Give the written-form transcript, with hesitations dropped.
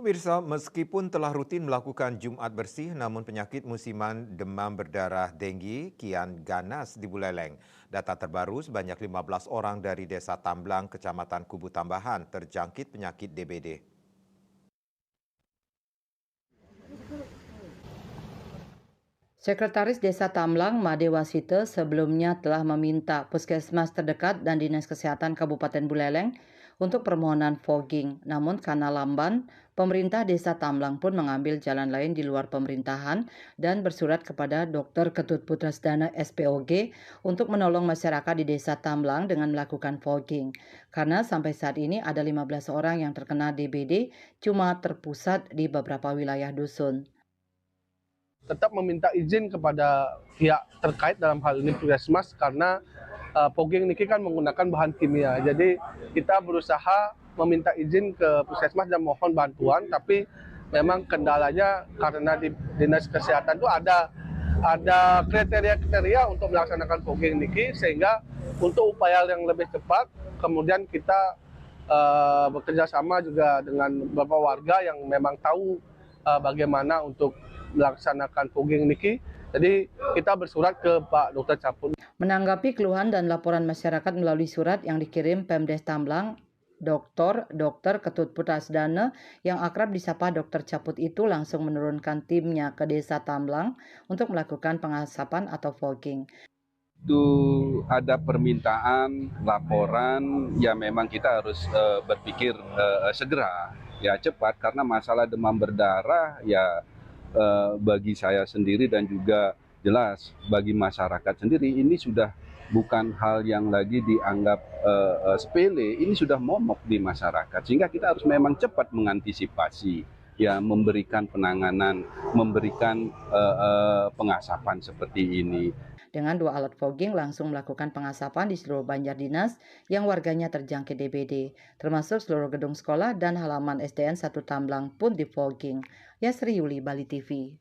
Pemirsa, meskipun telah rutin melakukan Jumat bersih, namun penyakit musiman demam berdarah denggi kian ganas di Buleleng. Data terbaru sebanyak 15 orang dari Desa Tamblang, Kecamatan Kubu Tambahan terjangkit penyakit DBD. Sekretaris Desa Tamlang, Made Wasite, sebelumnya telah meminta puskesmas terdekat dan Dinas Kesehatan Kabupaten Buleleng untuk permohonan fogging. Namun karena lamban, pemerintah Desa Tamlang pun mengambil jalan lain di luar pemerintahan dan bersurat kepada Dr. Ketut Putrasdana SPOG untuk menolong masyarakat di Desa Tamlang dengan melakukan fogging. Karena sampai saat ini ada 15 orang yang terkena DBD cuma terpusat di beberapa wilayah dusun. Tetap meminta izin kepada pihak terkait dalam hal ini Puskesmas karena fogging niki kan menggunakan bahan kimia. Jadi kita berusaha meminta izin ke Puskesmas dan mohon bantuan, tapi memang kendalanya karena di Dinas Kesehatan itu ada kriteria-kriteria untuk melaksanakan fogging niki, sehingga untuk upaya yang lebih cepat kemudian kita bekerja sama juga dengan beberapa warga yang memang tahu bagaimana untuk melaksanakan fogging niki. Jadi kita bersurat ke Pak Dr. Capun. Menanggapi keluhan dan laporan masyarakat melalui surat yang dikirim Pemdes Tamblang, Dr. Ketut Putrasdana yang akrab disapa Dr. Caput itu langsung menurunkan timnya ke Desa Tamblang untuk melakukan pengasapan atau fogging. Itu ada permintaan laporan, ya memang kita harus berpikir segera, ya cepat, karena masalah demam berdarah ya bagi saya sendiri dan juga jelas bagi masyarakat sendiri ini sudah bukan hal yang lagi dianggap sepele, ini sudah momok di masyarakat, sehingga kita harus memang cepat mengantisipasi, ya memberikan penanganan, memberikan pengasapan seperti ini. Dengan 2 alat fogging langsung melakukan pengasapan di seluruh Banjar Dinas yang warganya terjangkit DBD, termasuk seluruh gedung sekolah dan halaman SDN 1 Tamblang pun di fogging. Yasri Yuli, Bali TV.